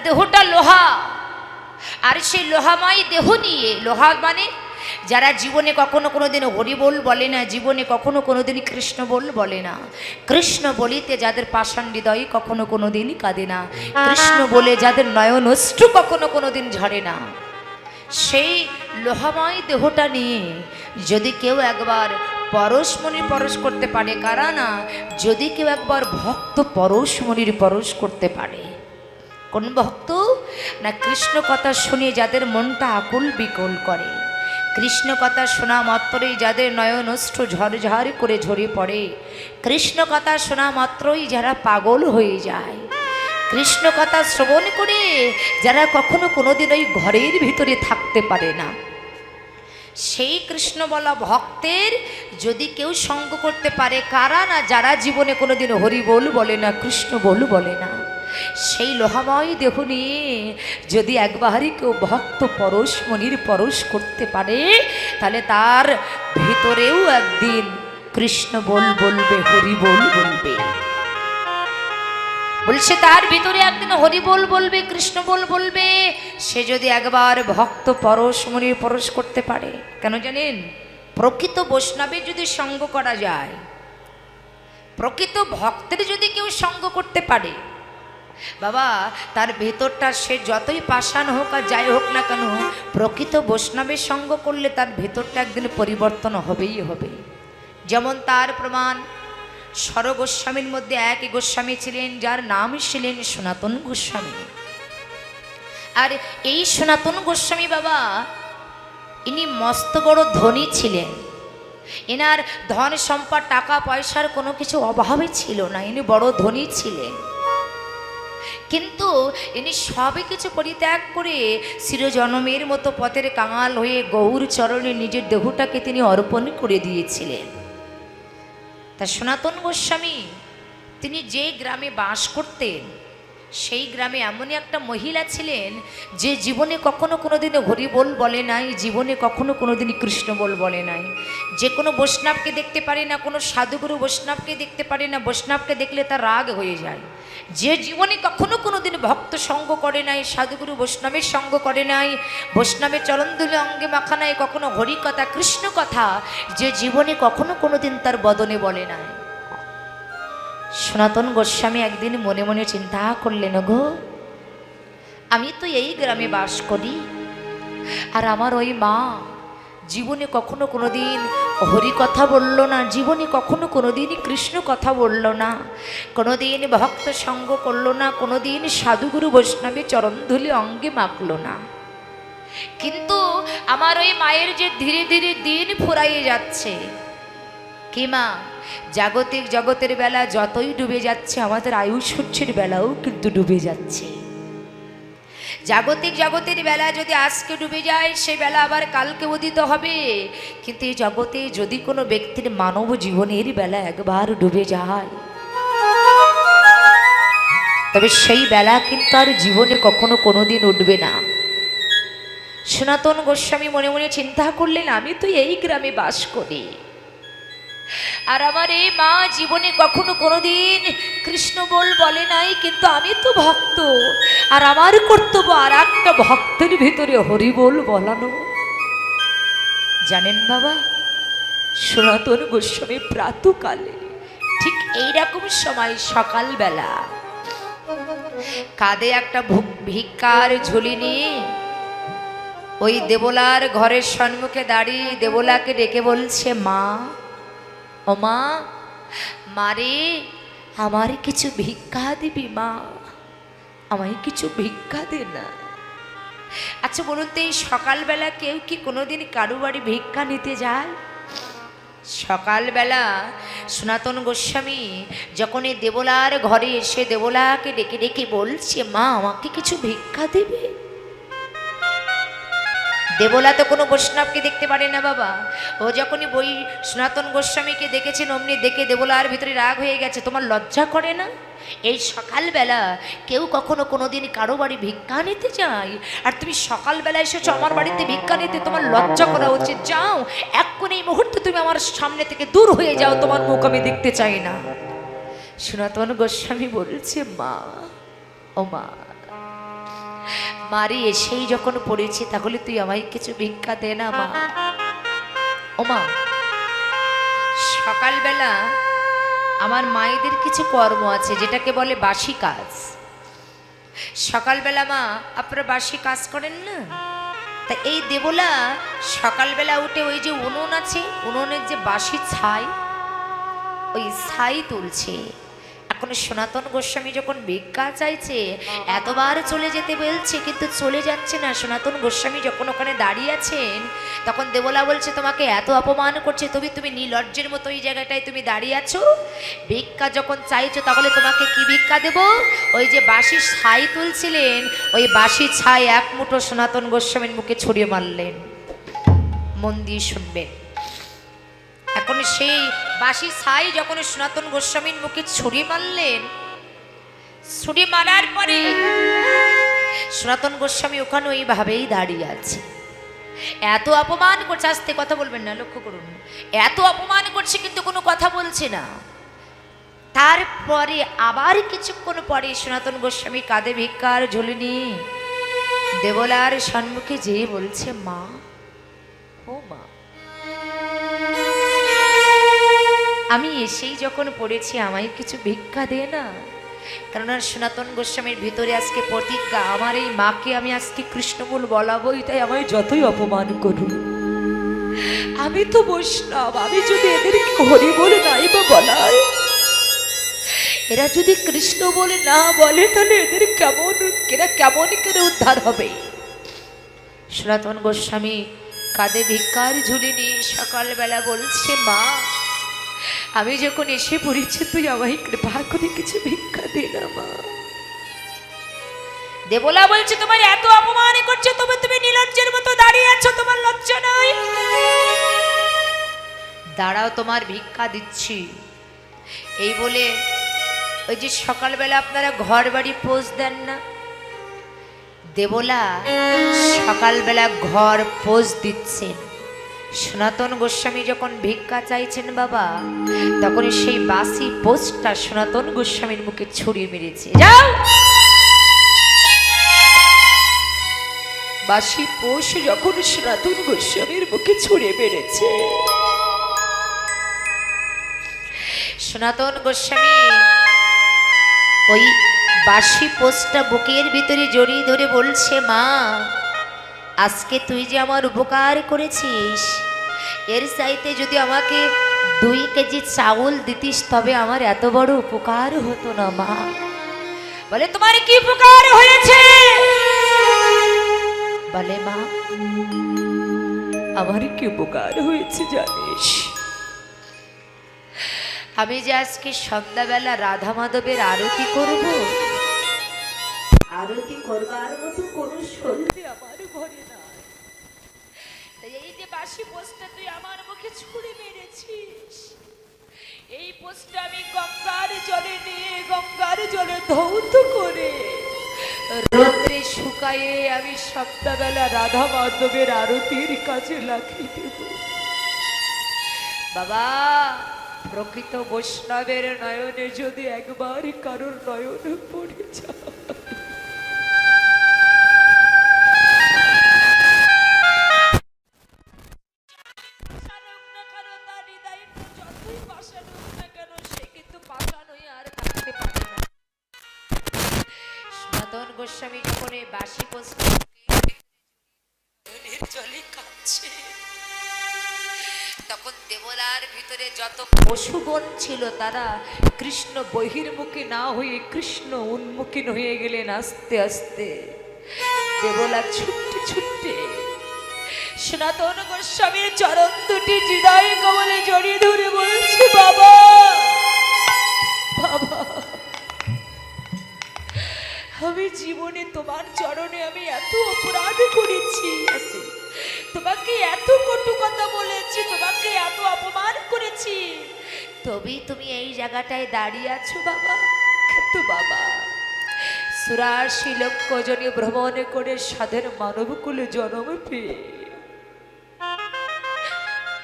দেহটা লোহা, আর সেই লোহাময় দেহ নিয়ে, লোহা মানে যারা জীবনে কখনো কোনোদিন হরিবোল বলে না, জীবনে কখনো কোনোদিন কৃষ্ণ বলে না, কৃষ্ণ বলিতে যাদের পাষাণ হৃদয় কখনো কোনোদিন কাঁদে না, কৃষ্ণ বলে যাদের নয়ন অশ্রু কখনো কোনোদিন ঝরে না, সেই লোহাময় দেহটা নিয়ে যদি কেউ একবার পরশমণির পরশ করতে পারে, কারা না, যদি কেউ একবার ভক্ত পরশমণির পরশ করতে পারে। কোন ভক্ত না, কৃষ্ণ কথা শুনে যাদের মনটা আকুল বিকল করে, কৃষ্ণ কথা শোনা মাত্রই যাদের নয়ন অশ্রু ঝরঝর করে ঝরে পড়ে, কৃষ্ণ কথা শোনা মাত্রই যারা পাগল হয়ে যায়, কৃষ্ণ কথা শ্রবণ করে যারা কখনো কোনোদিন ওই ঘরের ভিতরে থাকতে পারে না, সেই কৃষ্ণ বলা ভক্তের যদি কেউ সঙ্গ করতে পারে, কারা না, যারা জীবনে কোনোদিন হরি বলে না, কৃষ্ণ বলে না, সেই লোহাময় দেহ নিয়ে যদি একবারই কেউ ভক্ত পরশমণির পরশ করতে পারে, তাহলে তার ভিতরেও একদিন কৃষ্ণ বলবে, হরি বলবে। বলছে তার ভিতরে একদিন হরি বলবে, কৃষ্ণ বলবে, সে যদি একবার ভক্ত পরশমণির পরশ করতে পারে। কেন জানেন? প্রকৃত বৈষ্ণবের যদি সঙ্গ করা যায়, প্রকৃত ভক্তের যদি কেউ সঙ্গ করতে পারে, বাবা তার ভেতরটা সে যতই পাষাণ হোক আর যাই হোক না কেন, প্রকৃত বৈষ্ণবের সঙ্গ করলে তার ভেতরটা একদিন পরিবর্তন হবেই হবে। যেমন তার প্রমাণ স্বর গোস্বামীর মধ্যে এক গোস্বামী ছিলেন যার নাম ছিলেন সনাতন গোস্বামী। আর এই সনাতন গোস্বামী বাবা ইনি মস্ত বড় ধনী ছিলেন, এনার ধন সম্পদ টাকা পয়সার কোনো কিছু অভাবই ছিল না, ইনি বড় ধনী ছিলেন। কিন্তু ইনি সবই কিছু পরিত্যাগ করে চিরজনমের মতো পথের কাঙাল হয়ে গৌর চরণে নিজের দেহটাকে তিনি অর্পণ করে দিয়েছিলেন। তা সনাতন গোস্বামী তিনি যে গ্রামে বাস করতেন, সেই গ্রামে এমনই একটা মহিলা ছিলেন যে জীবনে কখনো কোনোদিন হরিবোল বলে নাই, জীবনে কখনো কোনোদিন কৃষ্ণ বলে নাই। যে কোনো বৈষ্ণবকে দেখতে পারে না, কোনো সাধুগুরু বৈষ্ণবকে দেখতে পারে না, বৈষ্ণবকে দেখলে তার রাগ হয়ে যায়। যে জীবনে কখনো কোনোদিন ভক্ত সঙ্গ করে নাই, সাধুগুরু বৈষ্ণবের সঙ্গ করে নাই, বৈষ্ণবের চরণধুলি অঙ্গে মাখা নাই, কখনো হরি কথা কৃষ্ণ কথা যে জীবনে কখনো কোনোদিন তার বদনে বলে নাই। সনাতন গোস্বামী একদিন মনে মনে চিন্তা করলেন, গো আমি তো এই গ্রামে বাস করি, আর আমার ওই মা জীবনে কখনো কোনোদিন হরি কথা বলল না, জীবনে কখনো কোনোদিন কৃষ্ণ কথা বলল না, কোনোদিন ভক্ত সঙ্গ করলো না, কোনোদিন সাধুগুরু বৈষ্ণবের চরণধুলি অঙ্গে মাখল না। কিন্তু আমার ওই মায়ের যে ধীরে ধীরে দিন ফুরাইয়ে যাচ্ছে, কি মা, জাগতিক জগতের বেলা যতই ডুবে যাচ্ছে, আমাদের আয়ুষ্যের বেলাও কিন্তু ডুবে যাচ্ছে। জাগতিক জগতের বেলা যদি আজকে ডুবে যায়, সে বেলা আবার কালকে উদিত হবে। কিন্তু এই জগতে যদি কোনো ব্যক্তির মানব জীবনের বেলা একবার ডুবে যায়, তবে সেই বেলা কিন্তু আর জীবনে কখনো কোনোদিন উঠবে না। সনাতন গোস্বামী মনে মনে চিন্তা করলেন, আমি তো এই গ্রামে বাস করি, আর আমার এই মা জীবনে কখনো কোনোদিন কৃষ্ণ বলে নাই, কিন্তু আমি তো ভক্ত, আর আমার কর্তব্য আর একটা ভক্তের ভিতরে হরি বলানো। জানেন বাবা, সনাতন গোস্বামী প্রাতকালে ঠিক এইরকম সময় সকালবেলা কাঁধে একটা ভিক্ষার ঝুলি নিয়ে ওই দেবলার ঘরের সম্মুখে দাঁড়িয়ে দেবলাকে ডেকে বলছে, মা, ও মা, মারে আমার কিছু ভিক্ষা দিবি মা, আমায় কিছু ভিক্ষা দে না। আচ্ছা বলুন তো, এই সকালবেলা কেউ কি কোনোদিন কারো বাড়ি ভিক্ষা নিতে যায়? সকালবেলা সনাতন গোস্বামী যখন এই দেবলার ঘরে এসে দেবলাকে ডেকে ডেকে বলছে, মা আমাকে কিছু ভিক্ষা দেবে। দেবলা তো কোনো বৈষ্ণবকে দেখতে পারে না বাবা, ও যখনই বই সনাতন গোস্বামীকে দেখেছেন অমনি দেখে দেবলার ভিতরে রাগ হয়ে গেছে। তোমার লজ্জা করে না? এই সকালবেলা কেউ কখনো কোনোদিন কারো বাড়ি ভিক্ষা নিতে যায়, আর তুমি সকালবেলা এসেছো আমার বাড়িতে ভিক্ষা নিতে, তোমার লজ্জা করা উচিত। যাও এক্ষুনি এই মুহূর্তে তুমি আমার সামনে থেকে দূর হয়ে যাও, তোমার মুখ আমি দেখতে চাই না। সনাতন গোস্বামী বলছে, মা, ও মা, মারি এসেই যখন পড়েছি, তাহলে তুই আমায় কিছু ভিক্ষা দে না মা। ও মা, সকালবেলা আমার মায়েদের কিছু কর্ম আছে, যেটাকে বলে বাসি কাজ। সকালবেলা মা আপনারা বাসি কাজ করেন না? তা এই দেবলা সকালবেলা উঠে ওই যে উনুন আছে, উনুনের যে বাসি ছাই, ওই ছাই তুলছে। এখন সনাতন গোস্বামী যখন ভিক্ষা চাইছে, এতবার চলে যেতে বলছে কিন্তু চলে যাচ্ছে না। সনাতন গোস্বামী যখন ওখানে দাঁড়িয়ে আছেন, তখন দেবলা বলছে তোমাকে এত অপমান করছে, তুমি নির্লজ্জের মতো এই জায়গাটায় তুমি দাঁড়িয়ে আছো, ভিক্ষা যখন চাইছো তাহলে তোমাকে কি ভিক্ষা দেব? ওই যে বাসি ছাই তুলছিলেন, ওই বাসি ছাই এক মুঠো সনাতন গোস্বামীর মুখে ছড়িয়ে মারলেন। মন দিয়ে শুনবেন। এখন সেই বাসি ছাই যখন সনাতন গোস্বামীর মুখে ছুরি মারলেন, ছুরি মারার পরে সনাতন গোস্বামী ওখানে ওইভাবেই দাঁড়িয়ে আছে। এত অপমান করছে, আস্তে কথা বলবেন না, লক্ষ্য করুন, এত অপমান করছে কিন্তু কোনো কথা বলছে না। তারপরে আবার কিছুক্ষণ পরে সনাতন গোস্বামী কাঁধে ভিক্ষার ঝুলিনি দেবলার সম্মুখে যেয়ে বলছে, মা, ও মা, আমি এসেই যখন পড়েছি আমায় কিছু ভিক্ষা দে না। কেননা সনাতন গোস্বামীর ভিতরে আজকে প্রতিজ্ঞা, আমার এই মাকে আমি আজকে কৃষ্ণমূল বলাবই, তাই আমায় যতই অপমান করুন, আমি তো বৈষ্ণব, আমি যদি এদেরকে হরি বলে নাই বা বলায়, এরা যদি কৃষ্ণ বলে না বলে, তাহলে এদের কেমন করে উদ্ধার হবে? সনাতন গোস্বামী কাঁধে ভিক্ষার ঝুলি নিয়ে সকালবেলা বলছে, মা, আমি যখন এসে পড়েছি তুই আমায় কৃপা করে কিছু ভিক্ষা দে না মা। দেবলা বলছে, তোমার এত অপমান করছে, তুমি নির্লজ্জের মতো দাঁড়িয়ে আছো, তোমার লজ্জা নাই? দাঁড়াও, তোমার ভিক্ষা দিচ্ছি। এই বলে ওই যে সকালবেলা আপনারা ঘর বাড়ি পোজ দেন না, দেবলা সকালবেলা ঘর পোজ দিচ্ছেন। সনাতন গোস্বামী যখন ভিক্ষা চাইছেন বাবা, তখন সেই বাসি পোস্টটা সনাতন গোস্বামীর মুখে ছড়িয়ে মেরেছে। যাও, বাসি পোষ যখন সনাতন গোস্বামীর মুখে ছড়িয়ে মেরেছে, সনাতন গোস্বামী ওই বাসি পোস্টটা বুকের ভিতরে জড়িয়ে ধরে বলছে, মা, আজকে তুই যে আমার উপকার করেছিস, এর চাইতে যদি আমাকে 2 কেজি চাউল দিতিস তবে আমার এত বড় উপকার হতো না মা। বলে, তোমার কি উপকার হয়েছে? বলে, মা, আমার কি উপকার হয়েছে জানিস? আমি যে আজকে সন্ধ্যাবেলা রাধা মাধবের আরতি করব, আরতি করবার মতো কোনো শক্তি আমার ঘরে নাই। এই যে বাসি পোস্টটা তুই আমার মুখে ছুঁড়ে মেরেছিস, এই পোস্টটা আমি গঙ্গার জলে নিয়ে গঙ্গার জলে ধৌত করে রোদ্রে শুকায়ে আমি সন্ধ্যাবেলা রাধা মাধবের আরতির কাজে লাগিয়ে দেব। বাবা, প্রকৃত বৈষ্ণবের নয়নে যদি একবার কারোর নয়নে পড়ে যায়, সনাতন গোস্বামী যখন এই বাসি জলে কাঁদছে, তখন দেবলার ভিতরে যত পশুগণ ছিল তারা কৃষ্ণ বহির্মুখী না হয়ে কৃষ্ণ উন্মুখী হয়ে গেলেন আস্তে আস্তে। দেবলা ছুটতে ছুটতে সনাতন গোস্বামীর চরণ দুটি হৃদয় কমলে জড়িয়ে ধরে বলছে, বাবা, বাবা, আমি জীবনে তোমার চরণে আমি এত অপরাধ করেছি, তোমাকে এত কটু কথা বলেছি, তোমাকে এত অপমান করেছি, তবেই তুমি এই জায়গাটায় দাঁড়িয়ে আছো বাবা। কিন্তু বাবা, 84 লক্ষ জনে ভ্রমণ করে সাধের মানবকুলে জন্ম পেয়ে,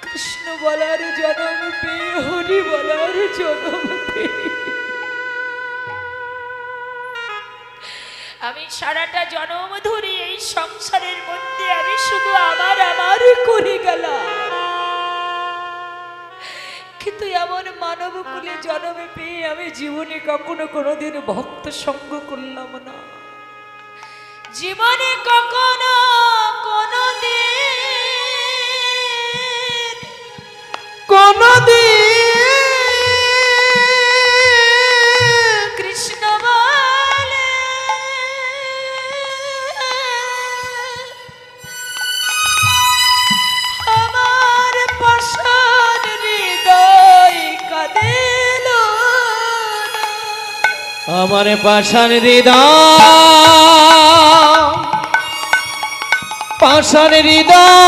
কৃষ্ণ বলার জন্ম পেয়ে, হরি বলার জন্ম পেয়ে আমি সারাটা জনম ধরে এই সংসারের মধ্যে আমি শুধু আমার আমার করে গেলাম, কিন্তু এমন মানব কুলে জন্মে পেয়ে আমি জীবনে কখনো কোনোদিন ভক্ত সঙ্গ করলাম না। জীবনে কখনো কোনোদিন কৃষ্ণ বলে আমার পাষাণ হৃদয় কাঁদিল, আমার পাষাণ হৃদয়, পাষাণ হৃদয়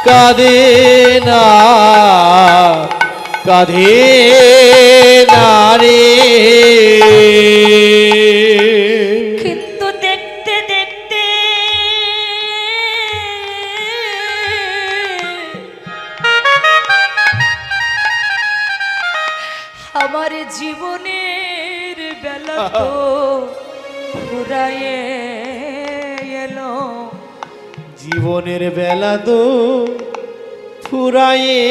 কাঁদে না, কাঁদে না রে। কিন্তু দেখতে দেখতে আমার জীবনের বেলা তো ফুরায়ে এলো, জীবনের বেলা তো ফুরায়ে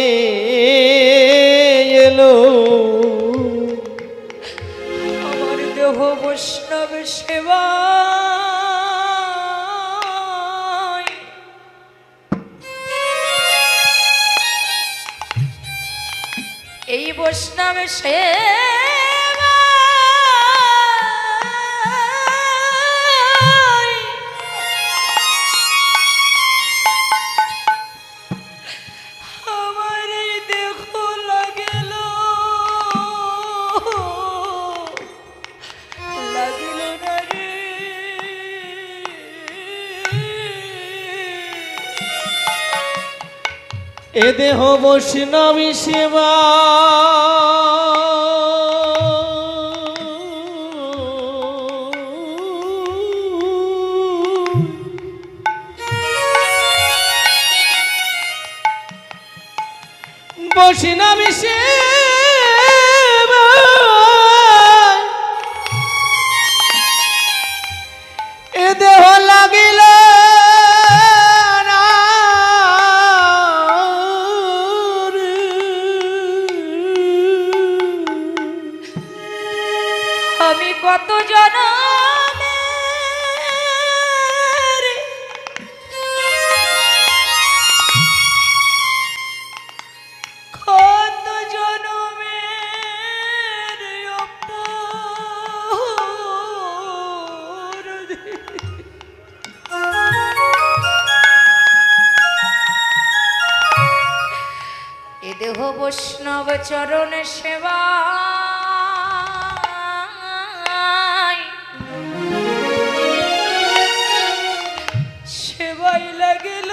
এলো, আমার দেহ বৈষ্ণব সেবা এই বৈষ্ণব সেবা আমার এই দেহ লাগিল না রে। এ দেহ বৈষ্ণবী সেবা বৈষ্ণবী সেবা এ দেহ লাগিল না রে। আমি কত জনমের কত জনমের অপরাধী। এ দেহ বৈষ্ণব চরণ সেবা সেবাই লাগিল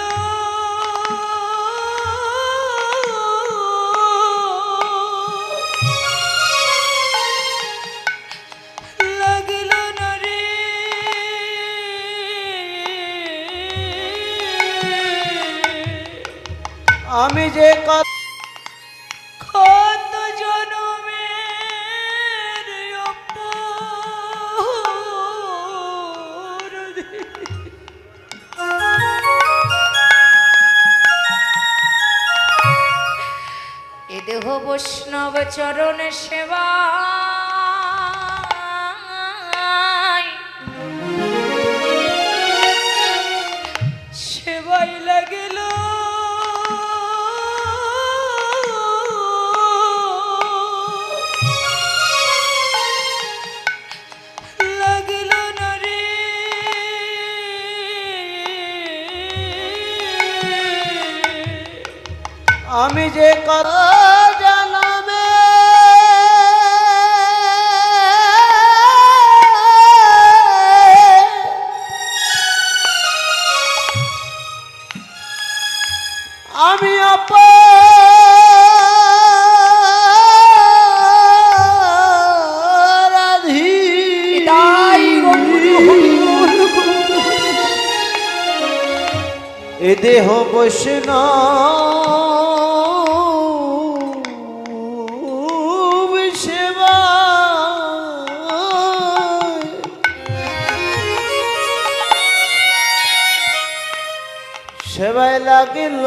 লাগিল না রে। আমি যে কত কত জনমের অপরাধী। এ দেহ বৈষ্ণব চরণ সেবা সেবাই লাগিল লাগিল না রে। আমি যে কত জনমে আমি অপরাধী। তাই এ দেহ বৈষ্ণব সেবা সেবায় লাগিল